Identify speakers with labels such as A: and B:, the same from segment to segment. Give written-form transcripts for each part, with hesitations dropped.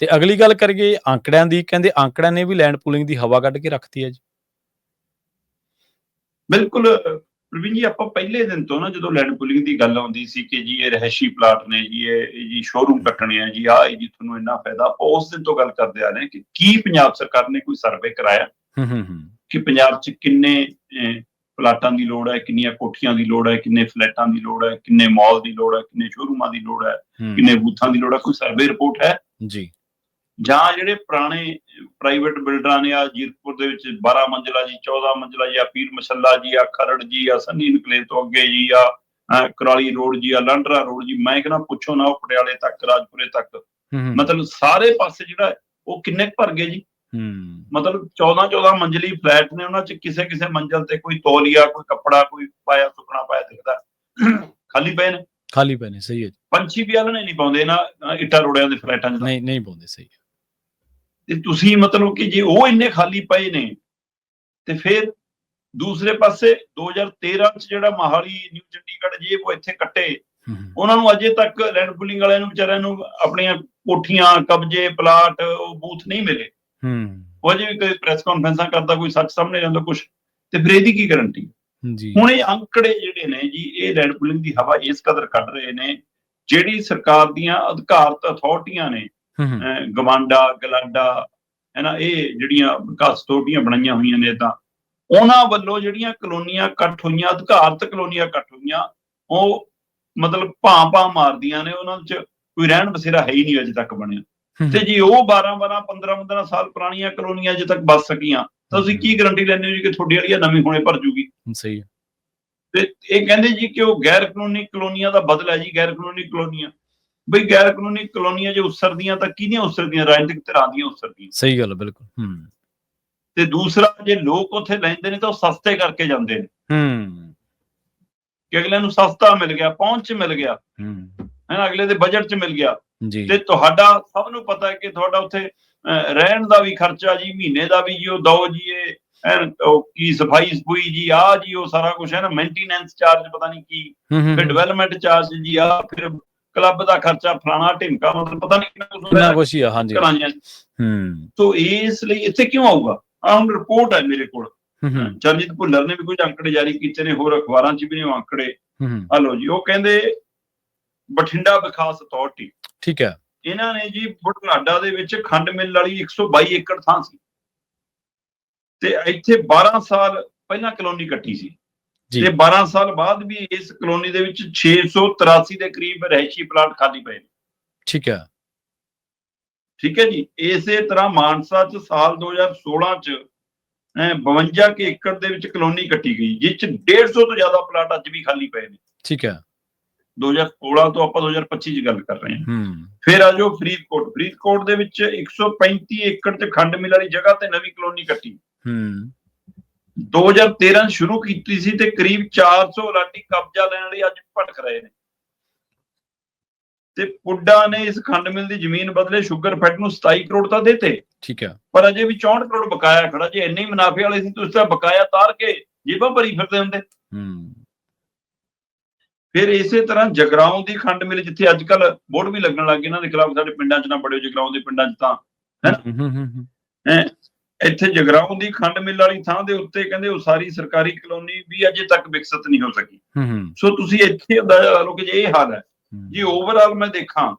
A: ਤੇ ਅਗਲੀ ਗੱਲ ਕਰੀਏ ਆਂਕੜਿਆਂ ਦੀ, ਕਹਿੰਦੇ ਆਂਕੜਿਆਂ ਨੇ ਵੀ ਲੈਂਡ ਪੂਲਿੰਗ ਦੀ ਹਵਾ ਕੱਢ ਕੇ ਰੱਖਤੀ ਹੈ ਜੀ।
B: ਬਿਲਕੁਲ ਪ੍ਰਵੀਨ ਜੀ, ਆਪਾਂ ਪਹਿਲੇ ਦਿਨ ਤੋਂ ਨਾ ਜਦੋਂ ਲੈਂਡ ਪੂਲਿੰਗ ਦੀ ਗੱਲ ਆਉਂਦੀ ਸੀ ਕਿ ਜੀ ਇਹ ਰਹਿਸ਼ੀ ਪਲਾਟ ਨੇ ਜੀ, ਇਹ ਜੀ ਸ਼ੋਰੂਮ ਕੱਟਣੇ ਆ ਜੀ, ਆਹ ਜੀ ਤੁਹਾਨੂੰ ਇੰਨਾ ਫਾਇਦਾ, ਆਪਾਂ ਉਸ ਦਿਨ ਤੋਂ ਗੱਲ ਕਰਦੇ ਆ ਰਹੇ ਕਿ ਕੀ ਪੰਜਾਬ ਸਰਕਾਰ ਨੇ ਕੋਈ ਸਰਵੇ ਕਰਾਇਆ ਕਿ ਪੰਜਾਬ 'ਚ ਕਿੰਨੇ ਪਲਾਟਾਂ ਦੀ ਲੋੜ ਹੈ, ਕਿੰਨੀਆਂ ਕੋਠੀਆਂ ਦੀ ਲੋੜ ਹੈ, ਕਿੰਨੇ ਫਲੈਟਾਂ ਦੀ ਲੋੜ ਹੈ, ਕਿੰਨੇ ਮਾਲ ਦੀ ਲੋੜ ਹੈ, ਕਿੰਨੇ ਸ਼ੋਰੂਮਾਂ ਦੀ ਲੋੜ ਹੈ, ਕਿੰਨੇ ਬੂਥਾਂ ਦੀ ਲੋੜ ਹੈ, ਕੋਈ ਸਰਵੇ ਰਿਪੋਰਟ ਹੈ
A: ਜੀ?
B: ਜਾਂ ਜਿਹੜੇ ਪੁਰਾਣੇ ਪ੍ਰਾਈਵੇਟ ਬਿਲਡਰਾਂ ਨੇ, ਆ ਜੀਰਕਪੁਰ ਦੇ ਵਿੱਚ 12 ਮੰਜ਼ਿਲਾ ਜੀ, 14 ਮੰਜ਼ਿਲਾ ਜੀ, ਆ ਪੀਰ ਮਸੱਲਾ ਜੀ, ਆ ਖਰੜ ਜੀ, ਆ ਸੰਨੀ ਇਨਕਲੇਵ ਤੋਂ ਅੱਗੇ ਜੀ, ਆ ਕੁਰਾਲੀ ਰੋਡ ਜੀ, ਆ ਲਾਂਡਰਾ ਰੋਡ ਜੀ, ਮੈਂ ਕਹਿੰਦਾ ਪੁੱਛੋ ਨਾ, ਉਹ ਪਟਿਆਲੇ ਤੱਕ, ਰਾਜਪੁਰੇ ਤੱਕ, ਮਤਲਬ ਸਾਰੇ ਪਾਸੇ ਜਿਹੜਾ ਉਹ ਕਿੰਨੇ ਭਰ ਗਏ ਜੀ। ਮਤਲਬ 14 ਮੰਜ਼ਿਲੀ ਫਲੈਟ ਨੇ, ਉਹਨਾਂ 'ਚ ਕਿਸੇ ਕਿਸੇ ਮੰਜ਼ਿਲ ਤੇ ਕੋਈ ਤੌਲੀਆ, ਕੋਈ ਕੱਪੜਾ, ਕੋਈ ਪਾਇਆ ਸੁੱਕਣਾ ਪਾਇਆ ਦਿਖਦਾ, ਖਾਲੀ ਪਏ ਨੇ,
A: ਖਾਲੀ ਪਏ ਨੇ। ਸਹੀ ਹੈ।
B: ਪੰਛੀ ਵੀ ਆਲਣੇ ਨਹੀਂ ਪਾਉਂਦੇ ਇਹਨਾਂ ਇੱਟਾਂ ਰੋੜਿਆਂ ਦੇ ਫਲੈਟਾਂ 'ਚ,
A: ਨਹੀਂ ਪਾਉਂਦੇ। ਸਹੀ ਹੈ।
B: ਤੇ ਤੁਸੀਂ ਮਤਲਬ ਕਿ ਜੇ ਉਹ ਇੰਨੇ ਖਾਲੀ ਪਏ ਨੇ, ਤੇ ਫਿਰ ਦੂਸਰੇ ਪਾਸੇ 2013 'ਚ ਜਿਹੜਾ ਮੋਹਾਲੀ, ਨਿਊ ਚੰਡੀਗੜ੍ਹ ਜੇ ਉਹ ਇੱਥੇ ਕੱਟੇ, ਉਹਨਾਂ ਨੂੰ ਅਜੇ ਤੱਕ ਲੈਂਡ ਪੂਲਿੰਗ ਵਾਲਿਆਂ ਨੂੰ ਵਿਚਾਰਿਆਂ ਨੂੰ ਆਪਣੀਆਂ ਕੋਠੀਆਂ, ਕਬਜੇ, ਪਲਾਟ, ਉਹ ਬੂਥ ਨਹੀਂ ਮਿਲੇ। ਉਹ ਅਜੇ ਵੀ ਕੋਈ ਪ੍ਰੈਸ ਕਾਨਫਰੰਸਾਂ ਕਰਦਾ, ਕੋਈ ਸੱਚ ਸਾਹਮਣੇ ਜਾਂਦਾ ਕੁਛ, ਤੇ ਫਿਰ ਇਹਦੀ ਕੀ ਗਰੰਟੀ? ਹੁਣ ਇਹ ਅੰਕੜੇ ਜਿਹੜੇ ਨੇ ਜੀ, ਇਹ ਲੈਂਡ ਪੂਲਿੰਗ ਦੀ ਹਵਾ ਇਸ ਕਦਰ ਕੱਢ ਰਹੇ ਨੇ, ਜਿਹੜੀ ਸਰਕਾਰ ਦੀਆਂ ਅਧਿਕਾਰਤ ਅਥਾਰਟੀਆਂ ਨੇ, ਗਵਾਂਡਾ, ਗਲਾਡਾ, ਹੈ ਨਾ, ਇਹ ਜਿਹੜੀਆਂ ਵਿਕਾਸ ਅਥਾਰਟੀਆਂ ਬਣਾਈਆਂ ਹੋਈਆਂ ਨੇ, ਤਾਂ ਉਹਨਾਂ ਵੱਲੋਂ ਜਿਹੜੀਆਂ ਕਲੋਨੀਆਂ ਕੱਟ ਹੋਈਆਂ, ਅਧਿਕਾਰਤ ਕਲੋਨੀਆਂ ਕੱਟ ਹੋਈਆਂ, ਉਹ ਮਤਲਬ ਭਾਂ ਮਾਰਦੀਆਂ ਨੇ, ਉਹਨਾਂ 'ਚ ਕੋਈ ਰਹਿਣ ਬਸੇਰਾ ਹੈ ਹੀ ਨਹੀਂ ਅਜੇ ਤੱਕ ਬਣਿਆ। ਤੇ ਜੀ ਉਹ 12 15 ਸਾਲ ਪੁਰਾਣੀਆਂ ਕਲੋਨੀਆਂ ਅਜੇ ਤੱਕ ਬਸ ਸਕੀਆਂ, ਤਾਂ ਤੁਸੀਂ ਕੀ ਗਰੰਟੀ ਲੈਂਦੇ ਹੋ ਜੀ ਕਿ ਤੁਹਾਡੀ ਵਾਲੀ ਨਵੀਂ ਹੁਣੇ ਭਰ ਜੂਗੀ?
A: ਸਹੀ।
B: ਤੇ ਇਹ ਕਹਿੰਦੇ ਜੀ ਕਿ ਉਹ ਗੈਰ ਕਾਨੂੰਨੀ ਕਲੋਨੀਆਂ ਦਾ ਬਦਲ ਹੈ ਜੀ, ਗੈਰ ਕਾਨੂੰਨੀ ਕਲੋਨੀਆਂ। ਬਈ ਗੈਰ ਕਾਨੂੰਨੀ ਕਲੋਨੀਆਂ ਜੇ ਉਸਰਦੀਆਂ ਤਾਂ ਕਿਹਦੀਆਂ ਉਸਰਦੀਆਂ? ਰਾਜਨੀਤਿਕ ਧਿਰਾਂ ਦੀਆਂ ਉਸਰਦੀਆਂ।
A: ਸਹੀ ਗੱਲ, ਬਿਲਕੁਲ।
B: ਤੇ ਦੂਸਰਾ, ਜੇ ਲੋਕ ਉੱਥੇ ਲੈਂਦੇ ਨੇ ਤਾਂ ਉਹ ਸਸਤੇ ਕਰਕੇ ਜਾਂਦੇ ਨੇ, ਕਿ ਅਗਲੇ ਨੂੰ ਸਸਤਾ ਮਿਲ ਗਿਆ, ਪਹੁੰਚ 'ਚ ਮਿਲ ਗਿਆ, ਹੈ ਨਾ, ਅਗਲੇ ਦੇ ਬਜਟ 'ਚ ਮਿਲ ਗਿਆ। ਤੇ ਤੁਹਾਡਾ ਸਭ ਨੂੰ ਪਤਾ ਹੈ ਕਿ ਤੁਹਾਡਾ ਉੱਥੇ ਰਹਿਣ ਦਾ ਵੀ ਖਰਚਾ ਜੀ, ਮਹੀਨੇ ਦਾ ਵੀ ਜੀ ਉਹ ਦੋ ਜੀ, ਇਹ ਕੀ ਸਫਾਈ ਸਫੂਈ ਜੀ, ਆ ਜੀ ਉਹ ਸਾਰਾ ਕੁਛ ਹੈ ਨਾ, ਮੇਨਟੇਨੈਂਸ ਚਾਰਜ ਪਤਾ ਨਹੀਂ ਕੀ, ਫਿਰ ਡਿਵੈਲਪਮੈਂਟ ਚਾਰਜ ਜੀ, ਆ ਫਿਰ ਕਲੱਬ ਦਾ ਖਰਚਾ, ਫਲਾਣਾ ਢਿਮਕਾ, ਮਤਲਬ ਪਤਾ ਨਹੀਂ ਕਿੰਨਾ ਕੁਛ ਹੀ ਆ। ਹਾਂਜੀ। ਤੋ ਇਸ ਲਈ ਇੱਥੇ ਕਿਉਂ ਆਊਗਾ? ਆਹ ਹੁਣ ਰਿਪੋਰਟ ਹੈ ਮੇਰੇ ਕੋਲ, ਚਰਨਜੀਤ ਭੁੱਲਰ ਨੇ ਵੀ ਕੁਝ ਅੰਕੜੇ ਜਾਰੀ ਕੀਤੇ ਨੇ, ਹੋਰ ਅਖਬਾਰਾਂ 'ਚ ਵੀ ਨੇ ਉਹ ਅੰਕੜੇ। ਆ ਲਓ ਜੀ, ਉਹ ਕਹਿੰਦੇ ਬਠਿੰਡਾ ਵਿਕਾਸ ਅਥਾਰਟੀ,
A: ਠੀਕ ਹੈ,
B: ਇਹਨਾਂ ਨੇ ਜੀ ਬੁਢਲਾਡਾ ਦੇ ਵਿੱਚ ਖੰਡ ਮਿੱਲ ਵਾਲੀ 122 ਏਕੜ ਥਾਂ ਸੀ, ਤੇ ਇੱਥੇ 12 ਸਾਲ ਪਹਿਲਾਂ ਕਲੋਨੀ ਕੱਟੀ ਸੀ, ਤੇ 12 ਸਾਲ ਬਾਅਦ ਵੀ ਇਸ ਕਲੋਨੀ ਦੇ ਵਿੱਚ 683 ਦੇ ਕਰੀਬ ਰਹਿਸ਼ੀ ਪਲਾਟ ਖਾਲੀ ਪਏ ਨੇ। ਠੀਕ ਹੈ ਜੀ। ਇਸੇ ਤਰ੍ਹਾਂ ਮਾਨਸਾ 'ਚ ਸਾਲ 2016 'ਚ 52 ਏਕੜ ਦੇ ਵਿੱਚ ਕਲੋਨੀ ਕੱਟੀ ਗਈ, ਜਿਸ 'ਚ 150 ਤੋਂ ਜ਼ਿਆਦਾ ਪਲਾਟ ਅੱਜ ਵੀ ਖਾਲੀ ਪਏ ਨੇ। ਠੀਕ ਹੈ। 2016 ਤੋਂ ਆਪਾਂ 2025 'ਚ ਗੱਲ ਕਰ ਰਹੇ ਹਾਂ। ਫਿਰ ਆ ਜਾਓ ਫਰੀਦਕੋਟ ਦੇ ਵਿੱਚ 135 ਏਕੜ 'ਚ ਖੰਡ ਮਿੱਲ ਵਾਲੀ ਜਗ੍ਹਾ ਤੇ ਨਵੀਂ ਕਲੋਨੀ ਕੱਟੀ। 2013 ਸ਼ੁਰੂ ਕੀਤੀ ਸੀ ਤੇ ਕਰੀਬ 400 ਲਾਡੀ ਕਬਜ਼ਾ ਲੈਣ ਲਈ ਅੱਜ ਭਟਕ ਰਹੇ ਨੇ। ਤੇ ਪੁੱਡਾ ਨੇ ਇਸ ਖੰਡ ਮਿੱਲ ਦੀ ਜ਼ਮੀਨ ਬਦਲੇ ਸ਼ੂਗਰ ਫੈਕਟਰੀ ਨੂੰ 27 ਕਰੋੜ ਤਾਂ ਦੇਤੇ। ਠੀਕ ਹੈ। ਪਰ ਅਜੇ ਵੀ 64 ਕਰੋੜ ਬਕਾਇਆ ਖੜਾ। ਜੇ ਇੰਨੇ ਮੁਨਾਫੇ ਵਾਲੇ ਸੀ ਤੁਸੀਂ ਤਾਂ ਬਕਾਇਆ ਤਾਰ ਕੇ ਜੇਬਾਂ ਭਰੀ ਫਿਰਦੇ ਹੁੰਦੇ। ਫਿਰ ਇਸੇ ਤਰ੍ਹਾਂ ਜਗਰਾਉਂ ਦੀ ਖੰਡ ਮਿੱਲ, ਜਿੱਥੇ ਅੱਜ ਕੱਲ ਬੋਰਡ ਵੀ ਲੱਗਣ ਲੱਗ ਗਏ ਇਹਨਾਂ ਦੇ ਖਿਲਾਫ, ਸਾਡੇ ਪਿੰਡਾਂ 'ਚ ਨਾ ਬੜਿਓ, ਜਗਰਾਉਂ ਦੇ ਪਿੰਡਾਂ 'ਚ ਤਾਂ ਇੱਥੇ ਜਗਰਾਉਂ ਦੀ ਖੰਡ ਮਿੱਲ ਵਾਲੀ ਥਾਂ ਦੇ ਉੱਤੇ ਕਹਿੰਦੇ ਉਹ ਸਾਰੀ ਸਰਕਾਰੀ ਕਲੋਨੀ ਵੀ ਅਜੇ ਤੱਕ ਵਿਕਸਿਤ ਨਹੀਂ ਹੋ ਸਕੀ। ਸੋ ਤੁਸੀਂ ਇੱਥੇ ਅੰਦਾਜ਼ਾ ਲਾ ਲਓ ਕਿ ਜੇ ਇਹ ਹਾਲ ਹੈ ਜੀ, ਓਵਰਆਲ ਮੈਂ ਦੇਖਾਂ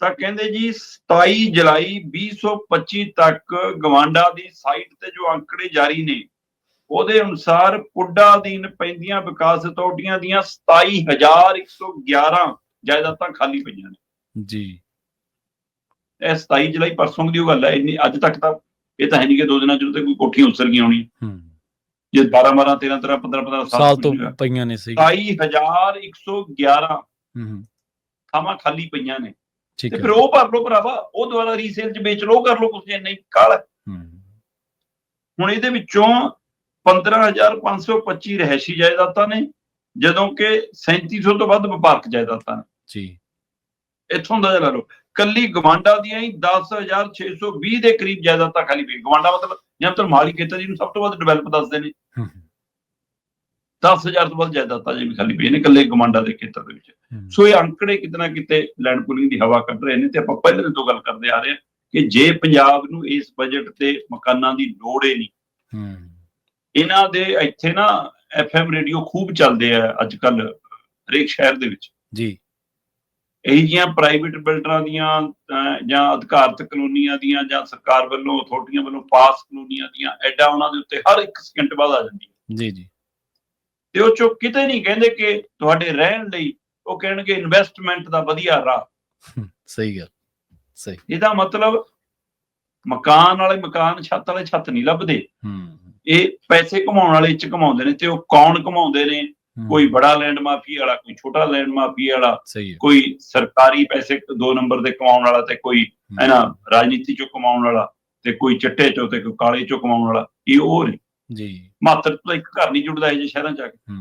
B: ਤਾਂ ਕਹਿੰਦੇ ਜੀ 27 ਜੁਲਾਈ 2025 ਤੱਕ ਗਵਾਂਡਾ ਦੀ ਸਾਈਟ ਤੇ ਜੋ ਅੰਕੜੇ ਜਾਰੀ ਨੇ, ਉਹਦੇ ਅਨੁਸਾਰ ਪੁੱਡਾ ਅਧੀਨ ਪੈਂਦੀਆਂ ਵਿਕਾਸ ਅਥਾਰਟੀਆਂ ਦੀਆਂ 27,111 ਜਾਇਦਾਦਾਂ ਖਾਲੀ ਪਈਆਂ ਨੇ ਜੀ। ਇਹ 27 ਜੁਲਾਈ ਪਰਸੋਂ ਦੀ ਉਹ ਗੱਲ ਹੈ, ਇੰਨੀ ਅੱਜ ਤੱਕ ਤਾਂ ਇਹ ਤਾਂ ਹੈ ਨਹੀਂ ਕਿ 2 ਦਿਨਾਂ ਚ ਕੋਈ ਕੋਠੀਆਂ ਉਸਰ ਗਈਆਂ ਹੋਣੀਆਂ। ਜੇ 12 13 15 ਸਾਲ ਤੋਂ ਪਈਆਂ ਨੇ। 27,111 ਥਾਵਾਂ ਖਾਲੀ ਪਈਆਂ ਨੇ। ਤੇ ਫਿਰ ਉਹ ਭਰ ਲਓ ਭਰਾਵਾ, ਉਹ ਦੁਬਾਰਾ ਰੀਸੇਲ ਚ ਵੇਚ ਲਓ, ਕਰ ਲਓ ਕੁਛ, ਇੰਨਾ ਹੀ ਕਾਹਲ ਹੈ। ਹੁਣ ਇਹਦੇ ਵਿੱਚੋਂ 15,525 ਰਹਿਸ਼ੀ ਜਾਇਦਾਦਾਂ ਨੇ, ਜਦੋਂ ਕਿ 3700 ਤੋਂ ਵੱਧ ਵਪਾਰਕ ਜਾਇਦਾਦਾਂ ਨੇ ਜੀ। ਇੱਥੋਂ ਦਾ ਲਾ ਲਓ, ਕੱਲੀ ਗਵਾਂਡਾ ਦੀਆਂ ਹੀ 10,620 ਦੇ ਕਰੀਬ ਜਾਇਦਾਦਾਂ ਖਾਲੀ ਪਈ। ਗਵਾਂਡਾ ਮਤਲਬ ਜਾਂ ਮੋਹਾਲੀ ਖੇਤਰ ਜਿਹਨੂੰ ਸਭ ਤੋਂ ਵੱਧ ਡਿਵੈਲਪ ਦੱਸਦੇ ਨੇ। 10,000 ਤੋਂ ਵੱਧ ਜਾਇਦਾਦਾਂ ਜੇ ਵੀ ਖਾਲੀ ਪਈਆਂ ਨੇ ਇਕੱਲੇ ਗਮਾਂਡਾ ਦੇ ਖੇਤਰ ਦੇ ਵਿੱਚ। ਸੋ ਇਹ ਅੰਕੜੇ ਕਿਤੇ ਨਾ ਕਿਤੇ ਲੈਂਡ ਪੂਲਿੰਗ ਦੀ ਹਵਾ ਕੱਢ ਰਹੇ ਨੇ। ਤੇ ਆਪਾਂ ਪਹਿਲੇ ਦਿਨ ਤੋਂ ਗੱਲ ਕਰਦੇ ਆ ਰਹੇ ਹਾਂ ਕਿ ਜੇ ਪੰਜਾਬ ਨੂੰ ਇਸ ਬਜਟ ਤੇ ਮਕਾਨਾਂ ਦੀ ਲੋੜ ਹੀ ਨਹੀਂ, ਇਹਨਾਂ ਦੇ ਇੱਥੇ ਨਾ FM ਰੇਡੀਓ ਖੂਬ ਚੱਲਦੇ ਆ ਅੱਜ ਕੱਲ ਹਰੇਕ ਸ਼ਹਿਰ ਦੇ ਵਿੱਚ
A: ਜੀ,
B: ਇਹੀ ਜਿਹੀਆਂ ਪ੍ਰਾਈਵੇਟ ਬਿਲਡਰਾਂ ਦੀਆਂ ਜਾਂ ਅਧਿਕਾਰਤ ਕਲੋਨੀਆਂ ਦੀਆਂ ਜਾਂ ਸਰਕਾਰ ਵੱਲੋਂ ਅਥਾਰਟੀਆਂ ਵੱਲੋਂ ਪਾਸ ਕਲੋਨੀਆਂ ਦੀਆਂ ਐਡਾ ਉਹਨਾਂ ਦੇ ਉੱਤੇ ਹਰ 1 ਸਕਿੰਟ ਬਾਅਦ ਆ ਜਾਂਦੀ ਹੈ।
A: ਜੀ, ਜੀ।
B: ਤੇ ਉਹ ਚੋਂ ਕਿਤੇ ਨਹੀਂ ਕਹਿੰਦੇ ਕਿ ਤੁਹਾਡੇ ਰਹਿਣ ਲਈ, ਉਹ ਕਹਿਣਗੇ ਇਨਵੈਸਟਮੈਂਟ ਦਾ ਵਧੀਆ ਰਾਹ।
A: ਸਹੀ ਗੱਲ, ਸਹੀ।
B: ਇਹਦਾ ਮਤਲਬ ਮਕਾਨ ਵਾਲੇ ਮਕਾਨ, ਛੱਤ ਵਾਲੇ ਛੱਤ ਨਹੀਂ ਲੱਭਦੇ। ਇਹ ਪੈਸੇ ਕਮਾਉਣ ਵਾਲੇ ਚ ਕਮਾਉਂਦੇ ਨੇ। ਤੇ ਉਹ ਕੌਣ ਕਮਾਉਂਦੇ ਨੇ? ਕੋਈ ਬੜਾ ਲੈਂਡ ਮਾਫੀ ਵਾਲਾ, ਕੋਈ ਛੋਟਾ ਲੈਂਡ ਮਾਫੀ ਵਾਲਾ, ਕੋਈ ਸਰਕਾਰੀ ਪੈਸੇ 2 ਨੰਬਰ ਦੇ ਕਮਾਉਣ ਵਾਲਾ, ਤੇ ਕੋਈ ਰਾਜਨੀਤੀ ਚੋਂ ਕਮਾਉਣ ਵਾਲਾ, ਤੇ ਕੋਈ ਚਿੱਟੇ ਚੋਂ ਤੇ ਕੋਈ ਕਾਲੇ ਚੋਂ ਕਮਾਉਣ ਵਾਲਾ। ਇਹ ਉਹ ਨੇ ਜੀ। ਮਾਤਰ ਤੋਂ ਇੱਕ ਘਰ ਨਹੀਂ ਜੁੜਦਾ ਇਹ ਜਿਹੇ ਸ਼ਹਿਰਾਂ ਚ ਆ ਕੇ।